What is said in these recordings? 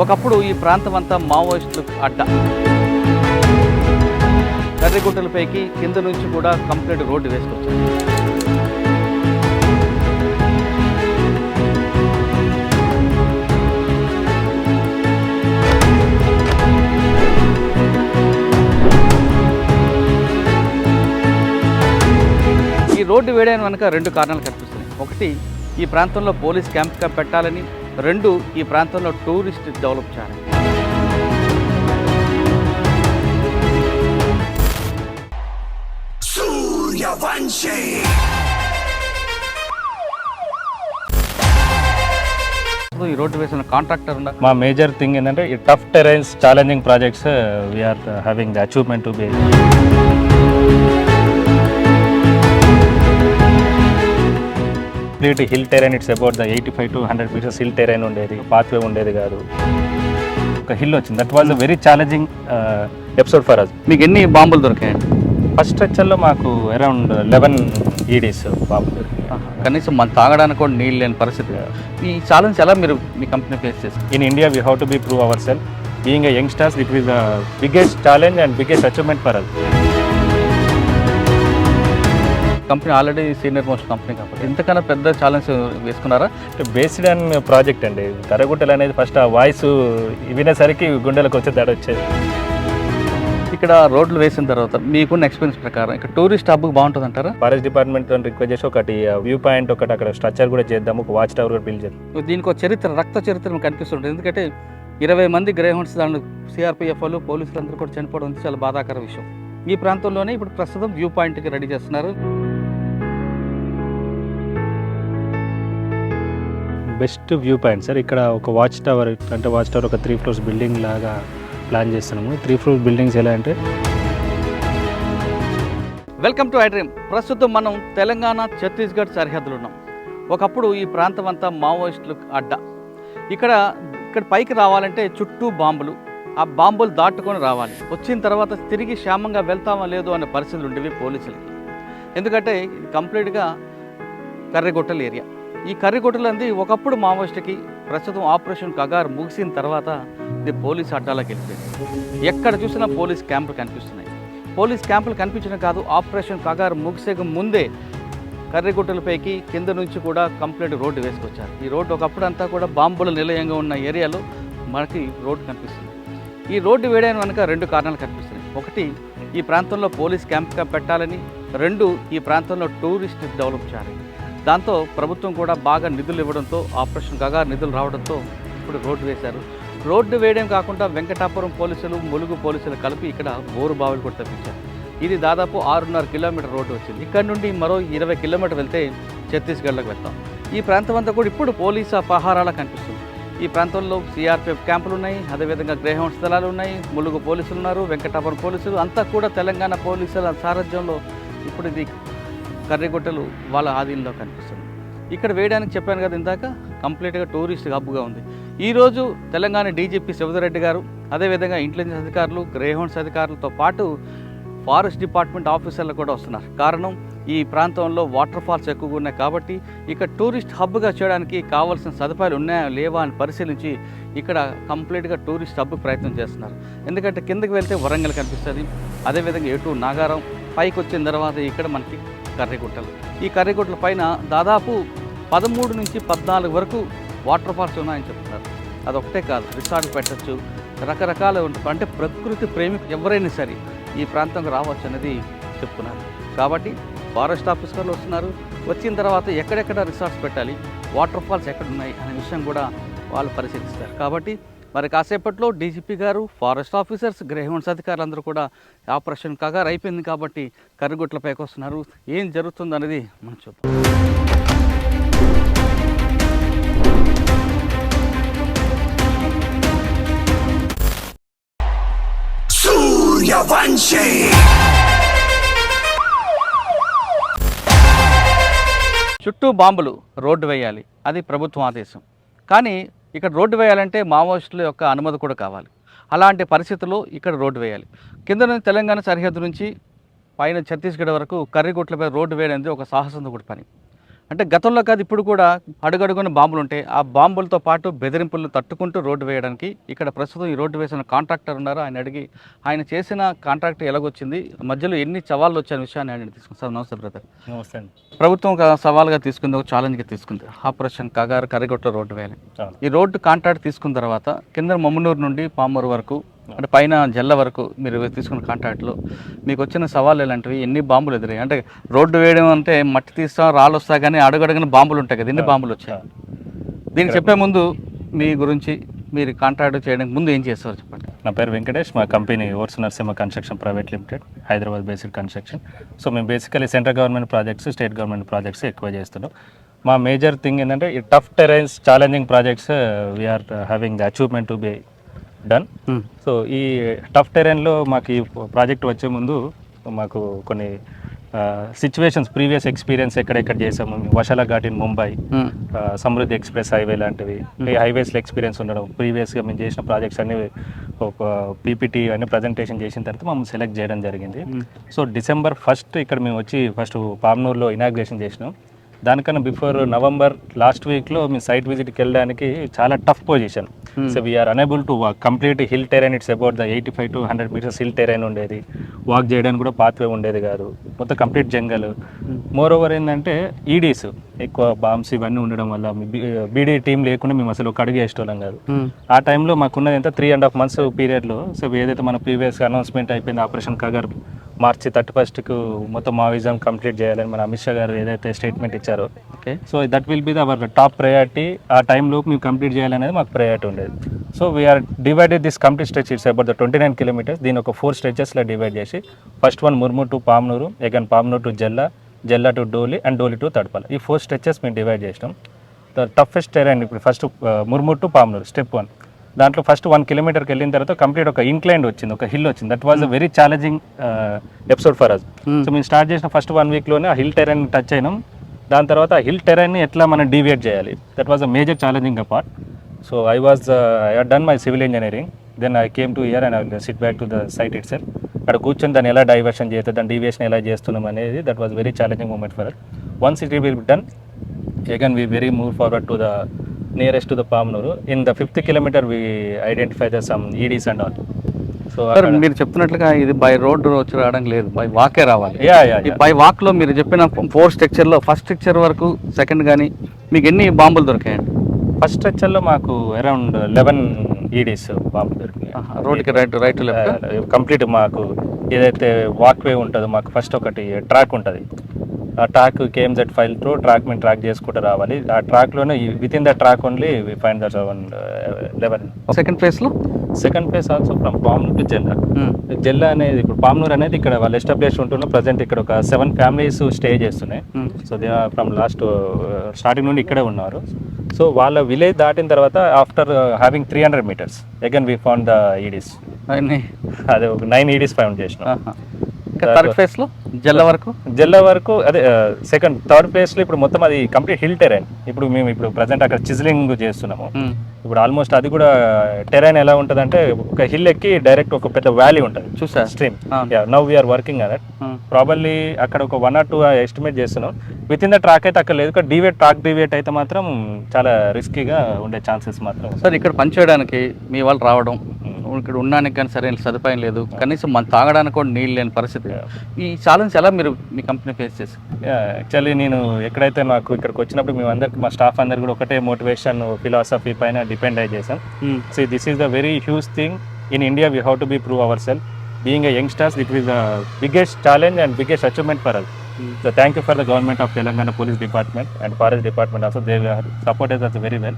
ఒకప్పుడు ఈ ప్రాంతం అంతా మావోయిస్టులకు అడ్డ. కర్రిగుట్టలపైకి కింద నుంచి కూడా కంప్లీట్ రోడ్డు వేసుకొచ్చారు. ఈ రోడ్డు వేయడానికి వెనుక రెండు కారణాలు కనిపిస్తున్నాయి. ఒకటి, ఈ ప్రాంతంలో పోలీస్ క్యాంప్గా పెట్టాలని. రెండు, ఈ ప్రాంతంలో టూరిస్ట్ డెవలప్ చేయాలి. ఈ రోడ్డు వేసిన కాంట్రాక్టర్ ఉందా? మా మేజర్ థింగ్ ఏంటంటే ఈ tough terrains challenging projects we are having the achievement to be. Complete hill terrain. It's about the 85 to 100 meters hill terrain ఉండేది, పాత్వే ఉండేది కాదు. ఒక హిల్ వచ్చింది. That was a very challenging episode for us. మీకు ఎన్ని బాంబులు దొరికాయండి? ఫస్ట్ స్ట్రక్చర్లో మాకు around 11 EDs బాంబులు దొరికాయి. కనీసం మన తాగడానికి కూడా నీళ్ళు లేని పరిస్థితి. ఈ ఛాలెంజ్ ఎలా మీరు మీ కంపెనీ ఫేస్ చేస్తారు? In India we have to be prove our self. Being a youngsters, it is the biggest challenge and biggest achievement for us. Company already senior most company కాబట్టి ఎంతకన్నా పెద్ద ఛాలెంజ్ వేసుకున్నారా? Based on project అండి. కర్రగుట్టలు అనేది first ఆ voice వినేసరికి గుండెలకు వచ్చే తేడా వచ్చేది. ఇక్కడ రోడ్లు వేసిన తర్వాత మీకున్న ఎక్స్పీరియన్స్ ప్రకారం ఇక్కడ టూరిస్ట్ హబ్కి బాగుంటుంది అంటారా? ఫారెస్ట్ డిపార్ట్మెంట్ రిక్వెస్ట్ చేసి ఒకటి వ్యూ పాయింట్ ఒకటి అక్కడ స్ట్రక్చర్ కూడా చేద్దాము, ఒక వాచ్ టవర్ కూడా బిల్డ్ చేద్దాం. దీనికి ఒక చరిత్ర, రక్త చరిత్ర కనిపిస్తుంటుంది. ఎందుకంటే 20 మంది గ్రే హౌండ్స్ దాంట్లో CRPF వాళ్ళు, పోలీసులు అందరూ కూడా చనిపోవడం చాలా బాధాకర విషయం. ఈ ప్రాంతంలోనే ఇప్పుడు ప్రస్తుతం వ్యూ పాయింట్కి రెడీ చేస్తున్నారు. Best view point sir. ఇక్కడ ఒక వాచ్ టవర్, అంటే వాచ్ టవర్ ఒక 3 floors బిల్డింగ్ లాగా ప్లాన్ చేస్తున్నాము. 3 floor బిల్డింగ్స్ ఎలా అంటే, వెల్కమ్ టు iDream. ప్రస్తుతం మనం తెలంగాణ ఛత్తీస్గఢ్ సరిహద్దులు ఉన్నాం. ఒకప్పుడు ఈ ప్రాంతం అంతా మావోయిస్టులకు అడ్డ. ఇక్కడ పైకి రావాలంటే చుట్టూ బాంబులు, ఆ బాంబులు దాటుకొని రావాలి. వచ్చిన తర్వాత తిరిగి క్షేమంగా వెళ్తామా లేదు అనే పరిస్థితులు ఉండేవి పోలీసులకి. ఎందుకంటే ఇది కంప్లీట్గా కర్రిగుట్టల ఏరియా. ఈ కర్రిగుట్టలు అనేది ఒకప్పుడు మావోయిస్టుకి, ప్రస్తుతం ఆపరేషన్ కగార్ ముగిసిన తర్వాత ఇది పోలీస్ అడ్డాలకు వెళ్ళిపోయింది. ఎక్కడ చూసినా పోలీస్ క్యాంపులు కనిపిస్తున్నాయి. పోలీస్ క్యాంపులు కనిపించడం కాదు, ఆపరేషన్ కగార్ ముగిసే ముందే కర్రిగుట్టలపైకి కింద నుంచి కూడా కంప్లీట్ రోడ్డు వేసుకొచ్చారు. ఈ రోడ్డు ఒకప్పుడు అంతా కూడా బాంబుల నిలయంగా ఉన్న ఏరియాలో మనకి రోడ్డు కనిపిస్తుంది. ఈ రోడ్డు వేయడానికి వెనుక రెండు కారణాలు కనిపిస్తున్నాయి. ఒకటి, ఈ ప్రాంతంలో పోలీస్ క్యాంప్గా పెట్టాలని. రెండు, ఈ ప్రాంతంలో టూరిస్ట్ డెవలప్ చేయాలి. దాంతో ప్రభుత్వం కూడా బాగా నిధులు ఇవ్వడంతో, ఆపరేషన్ కగార్ నిధులు రావడంతో ఇప్పుడు రోడ్డు వేశారు. రోడ్డు వేయడం కాకుండా వెంకటాపురం పోలీసులు, ములుగు పోలీసులు కలిపి ఇక్కడ బోరు బావులు కూడా తప్పించారు. ఇది దాదాపు 6.5 కిలోమీటర్ రోడ్డు వచ్చింది. ఇక్కడ నుండి మరో 20 కిలోమీటర్ వెళ్తే ఛత్తీస్గఢ్లోకి వెళ్తాం. ఈ ప్రాంతం అంతా కూడా ఇప్పుడు పోలీసు పహారాలా కనిపిస్తుంది. ఈ ప్రాంతంలో CRPF క్యాంపులు ఉన్నాయి, అదేవిధంగా గ్రేహౌండ్ స్థలాలు ఉన్నాయి, ములుగు పోలీసులు ఉన్నారు, వెంకటాపురం పోలీసులు అంతా కూడా తెలంగాణ పోలీసుల సారథ్యంలో ఇప్పుడు ఇది కర్రిగుట్టలు వాళ్ళ ఆధీనంలో కనిపిస్తుంది. ఇక్కడ వేయడానికి చెప్పాను కదా ఇందాక, కంప్లీట్గా టూరిస్ట్ హబ్గా ఉంది. ఈరోజు తెలంగాణ DGP శివధరెడ్డి గారు, అదేవిధంగా ఇంటెలిజెన్స్ అధికారులు, గ్రేహౌండ్స్ అధికారులతో పాటు ఫారెస్ట్ డిపార్ట్మెంట్ ఆఫీసర్లు కూడా వస్తున్నారు. కారణం, ఈ ప్రాంతంలో వాటర్ ఫాల్స్ ఎక్కువగా ఉన్నాయి కాబట్టి ఇక్కడ టూరిస్ట్ హబ్గా చేయడానికి కావాల్సిన సదుపాయాలు ఉన్నాయా లేవా అని పరిశీలించి ఇక్కడ కంప్లీట్గా టూరిస్ట్ హబ్ ప్రయత్నం చేస్తున్నారు. ఎందుకంటే కిందకి వెళ్తే వరంగల్ కనిపిస్తుంది, అదేవిధంగా ఎటు నాగారం, పైకి వచ్చిన తర్వాత ఇక్కడ మనకి కర్రిగుట్టలు. ఈ కర్రిగుట్టల పైన దాదాపు 13 నుంచి 14 వరకు వాటర్ ఫాల్స్ ఉన్నాయని చెప్తున్నారు. అదొకటే కాదు, రిసార్ట్ పెట్టచ్చు, రకరకాలు ఉంటుంది. అంటే ప్రకృతి ప్రేమికు ఎవరైనా సరే ఈ ప్రాంతంకి రావచ్చు అనేది చెప్తున్నారు. కాబట్టి ఫారెస్ట్ ఆఫీసర్లు వస్తున్నారు. వచ్చిన తర్వాత ఎక్కడెక్కడ రిసార్ట్స్ పెట్టాలి, వాటర్ ఫాల్స్ ఎక్కడ ఉన్నాయి అనే విషయం కూడా వాళ్ళు పరిశీలిస్తారు. కాబట్టి మరి కాసేపట్లో DGP గారు, ఫారెస్ట్ ఆఫీసర్స్, గ్రేహౌండ్స్ అధికారులు అందరూ కూడా ఆపరేషన్ కగార్ అయిపోయింది కాబట్టి కర్రిగుట్టలపైకి వస్తున్నారు. ఏం జరుగుతుంది అనేది మనం చూద్దాం. చుట్టూ బాంబులు, రోడ్డు వేయాలి, అది ప్రభుత్వం ఆదేశం. కానీ ఇక్కడ రోడ్డు వేయాలంటే మావోయిస్టుల యొక్క అనుమతి కూడా కావాలి. అలాంటి పరిస్థితుల్లో ఇక్కడ రోడ్డు వేయాలి. కింద నుంచి తెలంగాణ సరిహద్దు నుంచి పైన ఛత్తీస్గఢ్ వరకు కర్రిగుట్టలపై రోడ్డు వేయడం ఒక సాహసంతో కూడిన పని. అంటే గతంలో కాదు ఇప్పుడు కూడా అడుగడుగున బాంబులు ఉంటాయి. ఆ బాంబులతో పాటు బెదిరింపులను తట్టుకుంటూ రోడ్డు వేయడానికి ఇక్కడ ప్రస్తుతం ఈ రోడ్డు వేసిన కాంట్రాక్టర్ ఉన్నారు. ఆయన అడిగి ఆయన చేసిన కాంట్రాక్ట్ ఎలాగొచ్చింది, మధ్యలో ఎన్ని సవాళ్ళు వచ్చే విషయాన్ని ఆయన తీసుకుంది. సార్ నమస్తే బ్రదర్. నమస్తే అండి. ప్రభుత్వం ఒక సవాల్గా తీసుకుంది, ఒక ఛాలెంజ్గా తీసుకుంది, ఆపరేషన్ కగారు కరిగొట్ట రోడ్డు వేయాలి. ఈ రోడ్డు కాంట్రాక్ట్ తీసుకున్న తర్వాత కింద మమ్మనూరు నుండి పామూరు వరకు అంటే పైన జల్ల వరకు మీరు తీసుకున్న కాంట్రాక్ట్లో మీకు వచ్చిన సవాళ్ళు ఎలాంటివి, ఎన్ని బాంబులు ఎదురయ్యాయి? అంటే రోడ్డు వేయడం అంటే మట్టి తీస్తాం, రాళ్ళు వస్తాయి, కానీ అడుగడుగున బాంబులు ఉంటాయి కదా, ఎన్ని బాంబులు వచ్చాయి? దీనికి చెప్పే ముందు మీ గురించి, మీరు కాంట్రాక్ట్ చేయడానికి ముందు ఏం చేస్తారు చెప్పండి. నా పేరు వెంకటేష్. మా company ours Narasimha construction private limited, Hyderabad based construction. So మేము basically central government projects, state government projects ఎక్కువ చేస్తున్నాం. మా మేజర్ థింగ్ ఏంటంటే ఈ tough terrains, challenging projects we are having the achievement to be done. So ఈ టఫ్ టెరైన్లో మాకు ఈ ప్రాజెక్ట్ వచ్చే ముందు మాకు కొన్ని సిచ్యువేషన్స్, ప్రీవియస్ ఎక్స్పీరియన్స్ ఎక్కడెక్కడ చేసాము. Vashala Ghat in Mumbai, Samruddhi express highway లాంటివి ఈ హైవేస్లో ఎక్స్పీరియన్స్ ఉండడం, ప్రీవియస్గా మేము చేసిన ప్రాజెక్ట్స్ అన్ని ఒక పీపీటీ అన్ని ప్రజెంటేషన్ చేసిన తర్వాత మమ్మల్ని సెలెక్ట్ చేయడం జరిగింది. సో December 1 ఇక్కడ మేము వచ్చి ఫస్ట్ పామ్నూరులో ఇనాగ్రేషన్ చేసినాం. దానికన్నా బిఫోర్ నవంబర్ లాస్ట్ వీక్లో మీ సైట్ విజిట్కి వెళ్ళడానికి చాలా tough position. So we're unable to walk complete hill terrain. It's about the 85 to 100 meters hill terrain ఉండేది. వాక్ చేయడానికి కూడా పాత్వే ఉండేది కాదు, మొత్తం కంప్లీట్ జంగల్. మోర్ ఓవర్ ఏంటంటే ఈడీస్ ఎక్కువ బాంబ్స్ ఇవన్నీ ఉండడం వల్ల బీడీ టీం లేకుండా మేము అసలు ఒక అడుగు వేసేటోళ్ళం కాదు. ఆ టైంలో మాకున్నది ఎంత 3.5 months పీరియడ్లో. సో ఏదైతే మన ప్రీవియస్ అనౌన్స్మెంట్ అయిపోయింది ఆపరేషన్ కగర్ మార్చి 31st మొత్తం మావిజం కంప్లీట్ చేయాలని మన అమిత్ షా గారు ఏదైతే స్టేట్మెంట్ ఇచ్చారో, so that will be our top priority. ఆ టైంలో మేము కంప్లీట్ చేయాలనేది మాకు ప్రయారిటీ ఉండేది. So we are divided this complete stretch. It's about the 29 kilometers. దీని ఒక 4 stretchesలో డివైడ్ చేసి first one Murmur to Pamnuru, again Pamnuru to Jalla to Doli and Doli to Tadapala. ఈ 4 stretches మేము డివైడ్ చేసినాం. ద టఫెస్ట్ టెరైన్ ఇప్పుడు first Murmur to Pamnuru step 1. దాంట్లో ఫస్ట్ 1 kilometerకి వెళ్ళిన తర్వాత కంప్లీట్ ఒక ఇంక్లైన్ వచ్చింది, ఒక హిల్ వచ్చింది. That was a very challenging episode for us. So మేము స్టార్ట్ చేసిన ఫస్ట్ 1 weekలోనే ఆ హిల్ టెరైన్ టచ్ అయినాం. దాని తర్వాత ఆ హిల్ టెరైన్ని ఎట్లా మనం డీవియేట్ చేయాలి, that was a major challenging part. So I had done my civil engineering. Then I came to here and I will sit back to the site itself. అక్కడ కూర్చొని దాన్ని ఎలా డైవర్షన్ చేస్తే, దాని డీవియేషన్ ఎలా చేస్తున్నాం అనేది, that was very challenging moment for us. Once it will be done, again we very move forward to the nearest to the Pamnuru. In the 5th kilometer we identify the some EDs and all. So మీరు చెప్తున్నట్లుగా ఇది by road వచ్చి రావడానికి లేదు, by వాకే రావాలి. Yeah by వాక్లో మీరు చెప్పిన 4 స్ట్రక్చర్లో first structure వరకు second కానీ మీకు ఎన్ని బాంబులు దొరికాయండి? ఫస్ట్ స్ట్రక్చర్లో మాకు అరౌండ్ 11 EDs బాంబులు దొరికినాయి. రోడ్కి రైట్ లెఫ్ట్ కంప్లీట్ మాకు ఏదైతే వాక్వే ఉంటుందో, మాకు ఫస్ట్ ఒకటి ట్రాక్ ఉంటుంది. ఆ ట్రాక్ KMZ ఫైల్తో ట్రాక్ మేము ట్రాక్ చేసుకుంటూ రావాలి. ఆ ట్రాక్లోనే within the track only we find the 11. Second phase also from Pamnur to Jalla అనేది. ఇప్పుడు పామ్నూర్ అనేది ఇక్కడ వాళ్ళు ఎస్టాబ్లిష్ ఉంటున్నారు. ప్రజెంట్ ఇక్కడ ఒక 7 families స్టే చేస్తున్నాయి. So they are from last starting నుండి ఇక్కడే ఉన్నారు. సో వాళ్ళ విలేజ్ దాటిన తర్వాత after having 300 meters again we found the EDs. అదే ఒక 9 EDs ఫౌండ్ చేసినాం. థర్డ్ ఫేజ్లో జల్ల వరకు అదే థర్డ్ ప్లేస్లో ఇప్పుడు మొత్తం అది కంప్లీట్ హిల్ టెరైన్. ఇప్పుడు మేము ఇప్పుడు ప్రజెంట్ అక్కడ చిజ్లింగ్ చేస్తున్నాము. ఇప్పుడు ఆల్మోస్ట్ అది కూడా టెరైన్ ఎలా ఉంటుంది అంటే ఒక హిల్ ఎక్కి డైరెక్ట్ ఒక పెద్ద వ్యాలీ ఉంటుంది, చూసా stream. Now we're working on that. Probably అక్కడ ఒక 1 or 2 ఎస్టిమేట్ చేస్తున్నాం. విత్ ఇన్ ద ట్రాక్ అయితే అక్కడ లేదు. ట్రాక్ డివేట్ అయితే మాత్రం చాలా రిస్కీగా ఉండే ఛాన్సెస్ మాత్రం. సార్ ఇక్కడ పనిచేయడానికి మీ వాళ్ళు రావడం, ఇక్కడ ఉండడానికి కానీ సరైన సదుపాయం లేదు, కనీసం మన తాగడానికి కూడా నీళ్ళు లేని పరిస్థితి. ఈ ఛాలెంజ్ ఎలా మీరు మీ కంపెనీ ఫేస్ చేసి? యాక్చువల్లీ నేను ఎక్కడైతే నాకు ఇక్కడికి వచ్చినప్పుడు మేము అందరికి, మా స్టాఫ్ అందరు కూడా ఒకటే మోటివేషన్ ఫిలాసఫీ పైన డిపెండ్ అయి చేసాం. So this is the very huge thing in India. We have to be prove our self. Being a youngsters, it is the biggest challenge and biggest achievement for us. So thank you for the government of Telangana Police Department and Forest Department also. They supported us very well.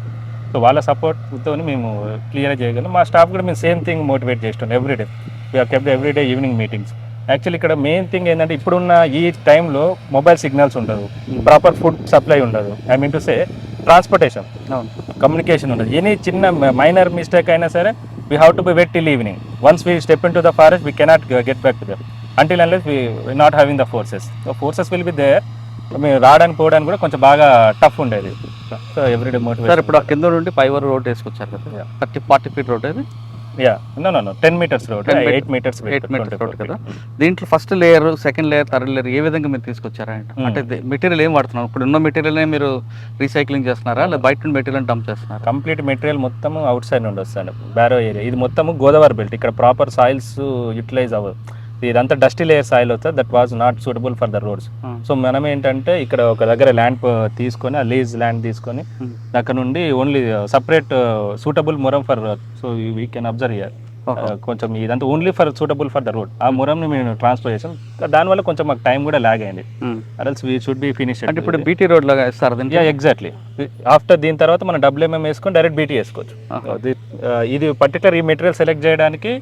So వాళ్ళ సపోర్ట్తో మేము clear చేయగలం. మా staff కూడా మేము same thing motivate చేస్తాం everyday. We're kept everyday evening meetings. Actually ఇక్కడ main thing ఏంటంటే ఇప్పుడున్న ఈ టైంలో మొబైల్ సిగ్నల్స్ ఉండదు, ప్రాపర్ ఫుడ్ సప్లై ఉండదు. I mean to say transportation, communication ఉండదు. ఎనీ చిన్న మైనర్ మిస్టేక్ అయినా సరే we have to be wait till evening. Once we step into the forest we cannot get back to them until unless we not having the forces. So forces will be there. మేము రావడానికి పోవడానికి కూడా కొంచెం బాగా tough ఉండేది. So everyday motivation. Sir ఇప్పుడు ఆ కింద నుండి 5 వరకు రోడ్ వేసుకొచ్చారు కదా, 30-40 feet రోడ్ అది yeah no 10 meters road 10 8 meters 8 meters road కదా. దీంట్లో first layer, second layer, third layer ఏ విధంగా మీరు తీసుకొచ్చారా అంటే మెటీరియల్ ఏం వాడుతున్నారు? ఇప్పుడు ఉన్న మెటీరియల్ మీరు రీసైక్లింగ్ చేస్తున్నారా లేదా బయట నుండి మెటీరియల్ డంప్ చేస్తున్నారా? కంప్లీట్ మెటీరియల్ మొత్తం అవుట్ సైడ్ నుండి వస్తాను, బ్యారో ఏరియా. ఇది మొత్తం గోదావరి బెల్ట్, ఇక్కడ ప్రాపర్ సాయిల్స్ యూటిలైజ్ అవ్వదు. ఇదంతా డస్టీ లేయర్ సాయిల్ అవుతుంది, that was not suitable for the roads. So మనం ఏంటంటే ఇక్కడ ఒక దగ్గర ల్యాండ్ తీసుకొని, ఆ లీజ్ ల్యాండ్ తీసుకొని అక్కడ నుండి only separate suitable మురం for, so we can observe year కొంచెం ఇదంతా only for suitable for the road. ఆ మురంని మేము ట్రాన్స్ఫర్ చేసాం, దానివల్ల కొంచెం మాకు టైం కూడా లాగ్ అయింది. అదల్స్ వీ షుడ్ బి ఫినిష్. అంటే ఇప్పుడు బీటీ రోడ్ లాగా ఇస్తారు. ఎగ్జాక్ట్లీ. ఆఫ్టర్ దీని తర్వాత మనం WMM వేసుకొని డైరెక్ట్ బీటీ వేసుకోవచ్చు. ఇది పర్టికులర్ ఈ మెటీరియల్ సెలెక్ట్ చేయడానికి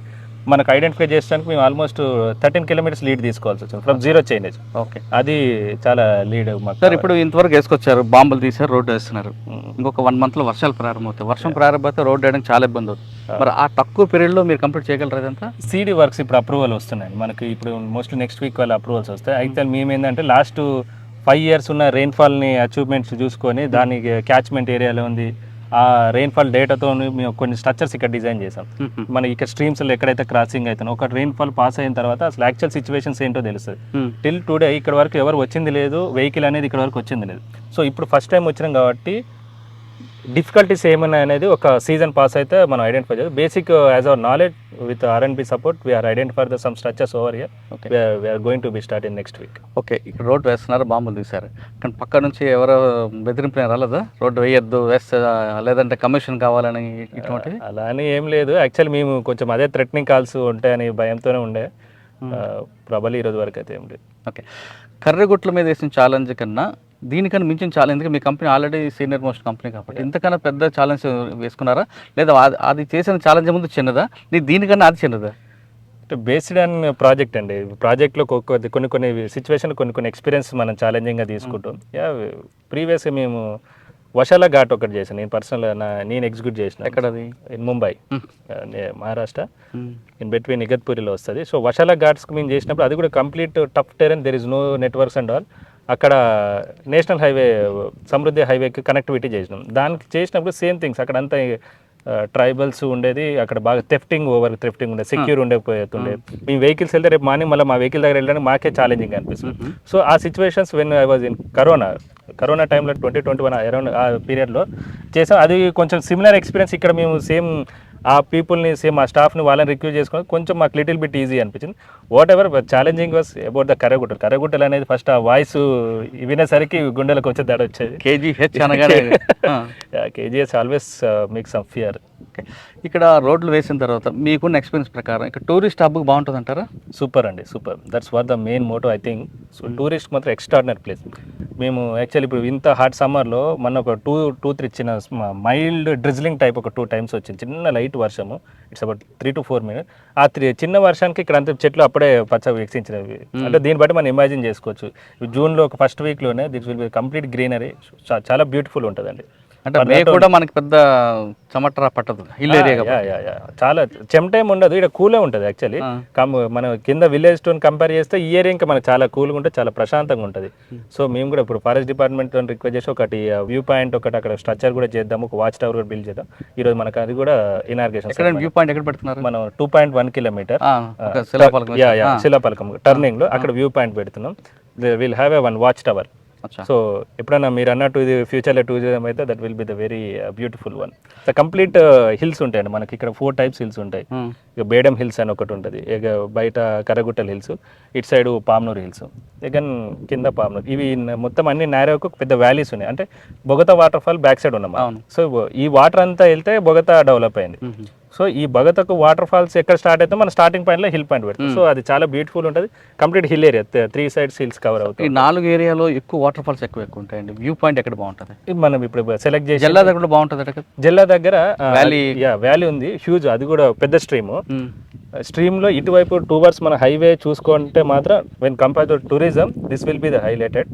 మనకు ఐడెంటిఫై చేయడానికి మేము ఆల్మోస్ట్ 13 కిలోమీటర్స్ లీడ్ తీసుకోవాల్సి వచ్చింది ఫ్రమ్ జీరో చైనేజ్. ఓకే, అది చాలా లీడ్ మాకు. సార్ ఇప్పుడు ఇంతవరకు వేసుకొచ్చారు, బాంబులు తీసారు, రోడ్డు వేస్తున్నారు. ఇంకొక 1 monthలో వర్షాలు ప్రారంభమవుతాయి. వర్షం ప్రారంభమైతే రోడ్డు వేయడానికి చాలా ఇబ్బంది అవుతుంది. మరి ఆ తక్కువ పీరియడ్లో మీరు కంప్లీట్ చేయగలరా ఇదంతా? CD వర్క్స్ ఇప్పుడు అప్రూవల్ వస్తున్నాయి మనకి. ఇప్పుడు మోస్ట్లీ నెక్స్ట్ వీక్ వాళ్ళ అప్రూవల్స్ వస్తాయి. అయితే మేము ఏంటంటే లాస్ట్ 5 years ఉన్న రెయిన్ఫాల్ని అచీవ్మెంట్స్ చూసుకొని దానికి క్యాచ్మెంట్ ఏరియాలో ఉంది ఆ రెయిన్ఫాల్ డేటాతో మేము కొన్ని స్ట్రక్చర్స్ ఇక్కడ డిజైన్ చేసాం. మన ఇక్కడ స్ట్రీమ్స్లో ఎక్కడైతే క్రాసింగ్ అవుతుందో ఒక రెయిన్ఫాల్ పాస్ అయిన తర్వాత అసలు యాక్చువల్ సిచ్యువేషన్స్ ఏంటో తెలుస్తుంది. టిల్ టుడే ఇక్కడ వరకు ఎవరు వచ్చింది లేదు, వెహికల్ అనేది ఇక్కడ వరకు వచ్చింది లేదు. సో ఇప్పుడు ఫస్ట్ టైం వచ్చినాం కాబట్టి డిఫికల్టీస్ ఏమన్నా అనేది ఒక సీజన్ పాస్ అయితే మనం ఐడెంటిఫై చేయాలి. Basic as our knowledge with R&B support we're identify the some structures over here. We're going to be start in next week. Okay, ఇక్కడ రోడ్డు వేస్తున్నారు, బాంబులు తీశారు, కానీ పక్క నుంచి ఎవరో బెదిరింపు రాలేదా? రోడ్డు వేయొద్దు, వేస్తే లేదంటే కమిషన్ కావాలని ఇటువంటి? అలా అని ఏం లేదు. యాక్చువల్లీ మేము కొంచెం అదే థ్రెటనింగ్ కాల్స్ ఉంటాయని భయంతోనే ఉండే. ప్రాబబ్లీ ఈరోజు వరకు అయితే ఏం లేదు. ఓకే, కర్రెగుట్ల మీద వేసిన ఛాలెంజ్ కన్నా దీనికన్నా మించిన ఛాలెంజ్, ఎందుకంటే మీ company already senior most company కాబట్టి ఇంతకన్నా పెద్ద ఛాలెంజ్ వేసుకున్నారా? లేదా అది చేసిన ఛాలెంజ్ ముందు చిన్నదా, దీనికన్నా అది చిన్నదా? అంటే బేస్డ్ ఆన్ ప్రాజెక్ట్ అండి. ప్రాజెక్ట్లో కొన్ని సిచ్యువేషన్ కొన్ని ఎక్స్పీరియన్స్ మనం ఛాలెంజింగ్గా తీసుకుంటాం. ప్రీవియస్గా మేము వశాల ఘాట్ ఒకటి చేశాను నేను పర్సనల్, నేను ఎగ్జిక్యూట్ చేసిన. ఎక్కడది? In Mumbai, Maharashtra, in between ఇగత్పూరిలో వస్తుంది. సో వశాల ఘాట్స్కి మేము చేసినప్పుడు అది కూడా complete tough terrain, there is no networks and all. అక్కడ నేషనల్ హైవే, సమృద్ధి హైవేకి కనెక్టివిటీ చేసినాం. దానికి చేసినప్పుడు సేమ్ థింగ్స్ అక్కడ అంతా ట్రైబల్స్ ఉండేది, అక్కడ బాగా థెఫ్టింగ్ ఉండేది, సెక్యూర్ ఉండకపోతుండే. మేము వెహికల్స్ వెళ్తే రేపు మార్నింగ్ మళ్ళీ మా వెహికల్ దగ్గర వెళ్ళడానికి మాకే ఛాలెంజింగ్ అనిపిస్తుంది. సో ఆ situations when I was in corona టైంలో 2021 అరౌండ్ ఆ పీరియడ్లో చేసాం. అది కొంచెం సిమిలర్ ఎక్స్పీరియన్స్ ఇక్కడ మేము సేమ్ ఆ పీపుల్ని సేమ్ ఆ స్టాఫ్ని వాళ్ళని రిక్రూట్ చేసుకొని కొంచెం మాకు లిటిల్ బిట్ ఈజీ అనిపించింది. Whatever challenging was about the కర్రగుట్టలు అనేది ఫస్ట్ ఆ వాయిస్ వినేసరికి గుండెలకు వచ్చే దాడి వచ్చేది. KGH అనగానే KGH always make some fear. ఇక్కడ రోడ్లు వేసిన తర్వాత మీకున్న ఎక్స్పీరియన్స్ ప్రకారం ఇక్కడ టూరిస్ట్ హబ్కి బాగుంటుంది అంటారా? సూపర్ అండి, super. That's what the main motto I think. So tourist మాత్రం ఎక్స్ట్రాడినరీ ప్లేస్. మేము యాక్చువల్లీ ఇప్పుడు ఇంత హాట్ సమ్మర్లో మన ఒక 2-3 చిన్న మైల్డ్ డ్రిజ్లింగ్ టైప్ ఒక 2 times వచ్చింది, చిన్న లైట్ వర్షము. It's about 3 to 4 minutes. ఆ చిన్న వర్షానికి ఇక్కడ అంత చెట్లు అప్పుడే పచ్చ వికసించినవి. అంటే దీన్ని బట్టి మనం ఇమాజిన్ చేసుకోవచ్చు. జూన్లో ఒక ఫస్ట్ వీక్లోనే this will be complete greenery, చాలా బ్యూటిఫుల్ ఉంటుందండి. అంటే మే కూడా మనకి పెద్ద చెమట పట్టదు, హిల్ ఏరియా చాలా చెమటేం ఉండదు, ఇక్కడ కూలే ఉంటుంది యాక్చువల్లీ. మనం కింద విలేజ్ తో కంపేర్ చేస్తే ఈ ఏరియా ఇంకా మనకు చాలా కూల్గా ఉంటుంది, చాలా ప్రశాంతంగా ఉంటుంది. సో మేము కూడా ఇప్పుడు ఫారెస్ట్ డిపార్ట్మెంట్ రిక్వెస్ట్ చేసి ఒకటి వ్యూ పాయింట్ ఒకటి అక్కడ స్ట్రక్చర్ కూడా చేద్దాము, ఒక వాచ్ టవర్ కూడా బిల్డ్ చేద్దాం. ఈ రోజు మనకు అది కూడా ఇనార్గేషన్. వ్యూ పాయింట్ ఎక్కడ పెడుతున్నారు? మనం 2.1 kilometer శిలాపలకం టర్నింగ్ లో అక్కడ వ్యూ పాయింట్ పెడుతున్నాం. Will have one watch tower. So ఎప్పుడైనా మీరు అన్నట్టు ఇది ఫ్యూచర్లో టూరిజం అయితే that will be the very beautiful one. The complete hills ఉంటాయండి మనకి ఇక్కడ 4 types హిల్స్ ఉంటాయి. ఇక బేడం హిల్స్ అని ఒకటి ఉంటుంది, ఇక బయట కర్రగుట్టల హిల్స్, ఇటు సైడ్ పామ్నూరు హిల్స్, ఇక కింద పామ్నూరు. ఇవి మొత్తం అన్ని నేరోకు పెద్ద వ్యాలీస్ ఉన్నాయి. అంటే Bogatha water fall back side ఉన్నాం. సో ఈ వాటర్ అంతా వెళ్తే బొగతా డెవలప్ అయింది. సో ఈ బగతకు వాటర్ ఫాల్స్ ఎక్కడ స్టార్ట్ అయితే మన స్టార్టింగ్ పాయింట్లో హిల్ పాయింట్ పెడతాం. సో అది చాలా బ్యూటిఫుల్ ఉంటుంది, complete hill area, 3 sides hills cover అవుతాయి. ఈ 4 ఏరియాలో ఎక్కువ వాటర్ ఫాల్స్ ఎక్కువ ఉంటాయండి. వ్యూ పాయింట్ ఎక్కడ బాగుంటుంది? మనం ఇప్పుడు సెలెక్ట్ చేసి జిల్లా దగ్గర బాగుంటుంది. జిల్లా దగ్గర వ్యాలీ ఉంది, హ్యూజ్, అది కూడా పెద్ద స్ట్రీమ్ లో ఇటువైపు టువర్డ్స్ మన హైవే చూసుకుంటే మాత్రం when compare to tourism this will be the highlighted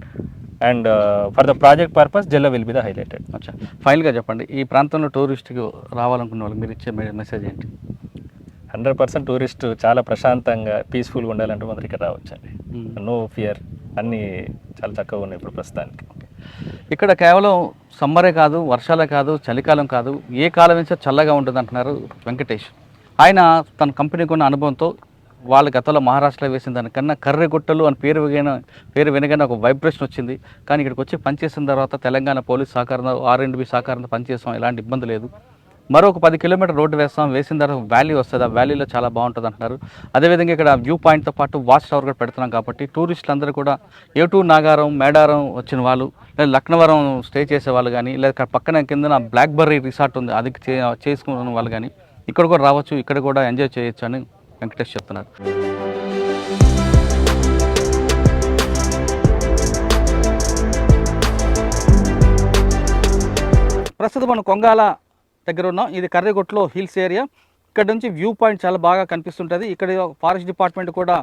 and for the project purpose జిల్లా విల్ బి ద హైలైటెడ్. అచ్చా, ఫైనల్గా చెప్పండి, ఈ ప్రాంతంలో టూరిస్ట్కి రావాలనుకున్న వాళ్ళకి మీరు ఇచ్చే మెసేజ్ ఏంటి? 100% టూరిస్ట్ చాలా ప్రశాంతంగా పీస్ఫుల్గా ఉండాలంటే మాత్రం ఇక్కడ రావచ్చండి. నో ఫియర్, అన్నీ చాలా చక్కగా ఉన్నాయి ఇప్పుడు ప్రస్తుతానికి. ఇక్కడ కేవలం సమ్మరే కాదు, వర్షాలే కాదు, చలికాలం కాదు, ఏ కాలం నుంచి చల్లగా ఉంటుంది అంటున్నారు వెంకటేష్. ఆయన తన కంపెనీకి ఉన్న అనుభవంతో వాళ్ళ గతంలో మహారాష్ట్రలో వేసిన దానికన్నా కర్రెగుట్టలు అని పేరు వినగానే ఒక వైబ్రేషన్ వచ్చింది. కానీ ఇక్కడికి వచ్చి పనిచేసిన తర్వాత తెలంగాణ పోలీస్ సహకారంతో R&B సహకారంతో పనిచేస్తాం, ఎలాంటి ఇబ్బంది లేదు. మరొక 10 కిలోమీటర్ రోడ్డు వేసిన తర్వాత వ్యాలీ వస్తుంది, ఆ వ్యాలీలో చాలా బాగుంటుంది అంటున్నారు. అదేవిధంగా ఇక్కడ వ్యూ పాయింట్తో పాటు వాచ్ టవర్ కూడా పెడుతున్నాం కాబట్టి టూరిస్టులు అందరూ కూడా ఏటూ నాగారం, మేడారం వచ్చిన వాళ్ళు, లేదా లక్నవరం స్టే చేసే వాళ్ళు కానీ, లేదా పక్కన కింద బ్లాక్బెర్రీ రిసార్ట్ ఉంది, అది చేసుకున్న వాళ్ళు కానీ ఇక్కడ కూడా రావచ్చు, ఇక్కడ కూడా ఎంజాయ్ చేయొచ్చు అని వెంకటేష్ చెప్తున్నారు. ప్రస్తుతం మనం కొంగాల దగ్గర ఉన్నాం. ఇది కర్రెగుట్టలో హిల్స్ ఏరియా. ఇక్కడ నుంచి వ్యూ పాయింట్ చాలా బాగా కనిపిస్తుంటుంది. ఇక్కడ ఫారెస్ట్ డిపార్ట్మెంట్ కూడా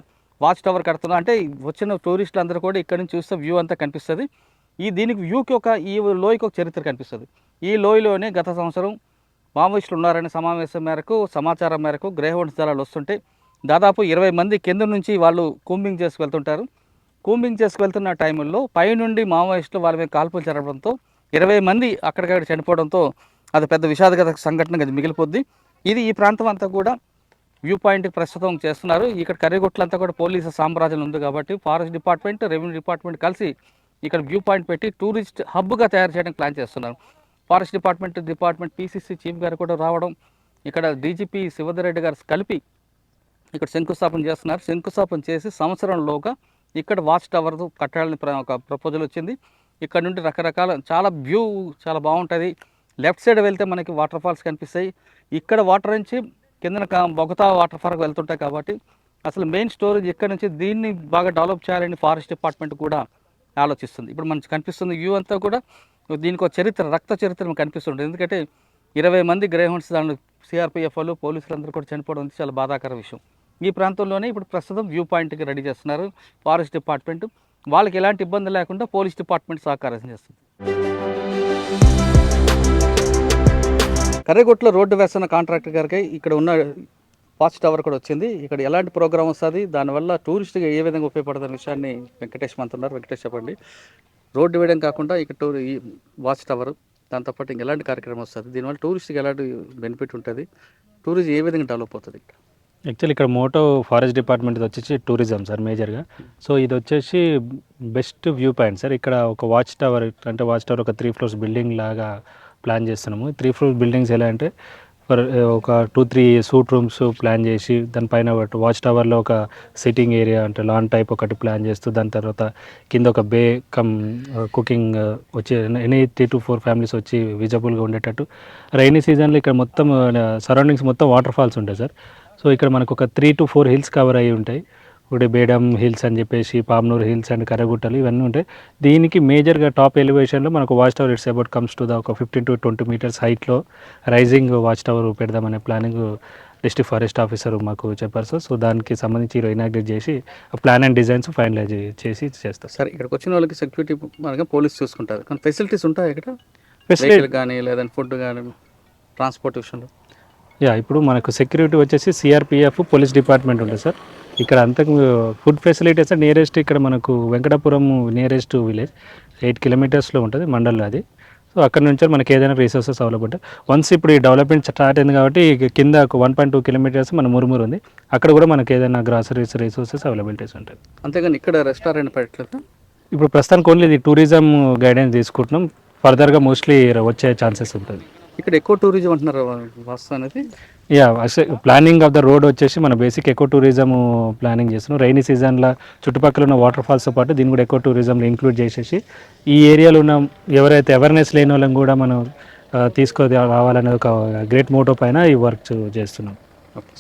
వాచ్ టవర్ కడుతున్నారు. అంటే వచ్చిన టూరిస్టులు అందరూ కూడా ఇక్కడ నుంచి చూస్తే వ్యూ అంతా కనిపిస్తుంది. దీనికి వ్యూకి ఈ లోయకి ఒక చరిత్ర కనిపిస్తుంది. ఈ లోయలోనే గత సంవత్సరం మావోయిస్టులు ఉన్నారనే సమాచారం మేరకు గ్రేహౌండ్స్ దళాలు వస్తుంటే దాదాపు 20 మంది కింద నుంచి వాళ్ళు కూంబింగ్ చేసుకువెళ్తుంటారు. కూంబింగ్ చేసుకువెళ్తున్న టైంలో పైనుండి మావోయిస్టులు వాళ్ళ మీద కాల్పులు జరపడంతో 20 మంది అక్కడికక్కడ చనిపోవడంతో అది పెద్ద విషాదగత సంఘటనగా మిగిలిపోద్ది. ఈ ప్రాంతం అంతా కూడా వ్యూ పాయింట్కి ప్రస్తుతం చేస్తున్నారు. ఇక్కడ కర్రెగుట్టలంతా కూడా పోలీసు సామ్రాజ్యం ఉంది కాబట్టి ఫారెస్ట్ డిపార్ట్మెంట్, రెవెన్యూ డిపార్ట్మెంట్ కలిసి ఇక్కడ వ్యూ పాయింట్ పెట్టి టూరిస్ట్ హబ్గా తయారు చేయడానికి ప్లాన్ చేస్తున్నారు. ఫారెస్ట్ డిపార్ట్మెంట్ PCC చీఫ్ గారు కూడా రావడం, ఇక్కడ DGP శివధరెడ్డి గారు కలిపి ఇక్కడ శంకుస్థాపన చేస్తున్నారు. శంకుస్థాపన చేసి సంవత్సరంలోగా ఇక్కడ వాచ్ టవర్ కట్టాలని ఒక ప్రపోజల్ వచ్చింది. ఇక్కడ నుండి రకరకాల వ్యూ చాలా బాగుంటుంది. లెఫ్ట్ సైడ్ వెళ్తే మనకి వాటర్ ఫాల్స్ కనిపిస్తాయి. ఇక్కడ వాటర్ నుంచి కిందన బొగతా వాటర్ ఫాల్కి వెళ్తుంటాయి కాబట్టి అసలు మెయిన్ స్టోరేజ్ ఇక్కడ నుంచి దీన్ని బాగా డెవలప్ చేయాలని ఫారెస్ట్ డిపార్ట్మెంట్ కూడా ఆలోచిస్తుంది. ఇప్పుడు మనకి కనిపిస్తుంది వ్యూ అంతా కూడా దీనికి ఒక రక్త చరిత్ర మనకు కనిపిస్తుంది. ఎందుకంటే 20 మంది గ్రేహౌండ్స్ దాంట్లో CRPF వాళ్ళు, పోలీసులు అందరూ కూడా చనిపోవడం చాలా బాధాకర విషయం. ఈ ప్రాంతంలోనే ఇప్పుడు ప్రస్తుతం వ్యూ పాయింట్కి రెడీ చేస్తున్నారు ఫారెస్ట్ డిపార్ట్మెంట్. వాళ్ళకి ఎలాంటి ఇబ్బంది లేకుండా పోలీస్ డిపార్ట్మెంట్ సహకారం చేస్తుంది. కర్రెగుట్టలో రోడ్డు వేస్తున్న కాంట్రాక్టర్ గారికి ఇక్కడ ఉన్న వాచ్ టవర్ కూడా వచ్చింది. ఇక్కడ ఎలాంటి ప్రోగ్రామ్ వస్తుంది, దానివల్ల టూరిస్ట్గా ఏ విధంగా ఉపయోగపడుతున్న విషయాన్ని వెంకటేష్ అంటున్నారు. వెంకటేష్ చెప్పండి. రోడ్డు వేయడం కాకుండా ఇక్కడ ఈ వాచ్ టవర్ దాంతోపాటు ఇంకా ఎలాంటి కార్యక్రమం వస్తుంది, దీనివల్ల టూరిస్ట్కి ఎలాంటి బెనిఫిట్ ఉంటుంది, టూరిజం ఏ విధంగా డెవలప్ అవుతుంది ఇక్కడ? యాక్చువల్లీ ఇక్కడ మోటో ఫారెస్ట్ డిపార్ట్మెంట్ వచ్చేసి టూరిజం సార్ మేజర్గా. సో ఇది వచ్చేసి బెస్ట్ వ్యూ పాయింట్ సార్. ఇక్కడ ఒక వాచ్ టవర్ ఒక 3 floors బిల్డింగ్ లాగా ప్లాన్ చేస్తున్నాము. 3 floors బిల్డింగ్స్ ఎలా అంటే ఒక 2-3 సూట్ రూమ్స్ ప్లాన్ చేసి దానిపైన వాచ్ టవర్లో ఒక సిట్టింగ్ ఏరియా అంటే లాన్ టైప్ ఒకటి ప్లాన్ చేస్తూ దాని తర్వాత కింద ఒక బే కుకింగ్ వచ్చి ఎనీ 3 to 4 ఫ్యామిలీస్ వచ్చి విజిబుల్గా ఉండేటట్టు. రైనీ సీజన్లో ఇక్కడ మొత్తం సరౌండింగ్స్ మొత్తం వాటర్ ఫాల్స్ ఉంటాయి సార్. సో ఇక్కడ మనకు ఒక 3 to 4 హిల్స్ కవర్ అయ్యి ఉంటాయి. ఒకటి బేడమ్ హిల్స్ అని చెప్పేసి, పామ్నూర్ హిల్స్ అండ్ కర్రెగుట్టలు ఇవన్నీ ఉంటాయి. దీనికి మేజర్గా టాప్ ఎలివేషన్లో మనకు watch tower it's about comes to ఒక 15 to 20 meters హైట్లో రైజింగ్ వాచ్ టవర్ పెడదామనే ప్లానింగ్ డిస్ట్రిక్ట్ ఫారెస్ట్ ఆఫీసర్ మాకు చెప్పారు సార్. సో దానికి సంబంధించి ఇనాగ్రేట్ చేసి ప్లాన్ అండ్ డిజైన్స్ ఫైనలైజ్ చేసి చేస్తారు సార్. ఇక్కడికి వచ్చిన వాళ్ళకి సెక్యూరిటీ మనకి పోలీస్ చూసుకుంటారు, కానీ ఫెసిలిటీస్ ఉంటాయి ఇక్కడ, ఫెసిలిటీ కానీ లేదంటే ఫుడ్ కానీ ట్రాన్స్పోర్ట్ విషయంలో? ఇప్పుడు మనకు సెక్యూరిటీ వచ్చేసి CRPF పోలీస్ డిపార్ట్మెంట్ ఉంటుంది సార్. ఇక్కడ అంతకు ఫుడ్ ఫెసిలిటీస్ నియరెస్ట్ ఇక్కడ మనకు వెంకటాపురం నియరెస్ట్ విలేజ్ 8 kilometers ఉంటుంది మండల్లో అది. సో అక్కడ నుంచి మనకి ఏదైనా రిసోర్సెస్ అవైలబుల్ ఉంటాయి. వన్స్ ఇప్పుడు ఈ డెవలప్మెంట్ స్టార్ట్ అయింది కాబట్టి కింద ఒక 1.2 kilometers మన మురుమురు ఉంది, అక్కడ కూడా మనకి ఏదైనా గ్రాసరీస్ రిసోర్సెస్ అవైలబిలిటీస్ ఉంటాయి. అంతేగాని ఇక్కడ రెస్టారెంట్ పెట్టలేదు. ఇప్పుడు ప్రస్తుతానికి ఓన్లీ ఇది టూరిజం గైడెన్స్ తీసుకుంటున్నాం. ఫర్దర్గా మోస్ట్లీ వచ్చే ఛాన్సెస్ ఉంటుంది. ఇక్కడ ఎక్కువ టూరిజం అంటున్నారు వాస్తవం అనేది. ప్లానింగ్ ఆఫ్ ద రోడ్ వచ్చేసి మన బేసిక్ ఎకో టూరిజం ప్లానింగ్ చేస్తున్నాం. రైనీ సీజన్లో చుట్టుపక్కల ఉన్న వాటర్ ఫాల్స్తో పాటు దీన్ని కూడా ఎకో టూరిజంలో ఇంక్లూడ్ చేసేసి ఈ ఏరియాలో ఉన్న ఎవరైతే అవేర్నెస్ లేని వాళ్ళని కూడా మనం రావాలనే ఒక గ్రేట్ మోటో పైన ఈ వర్క్ చేస్తున్నాం. ఓకే.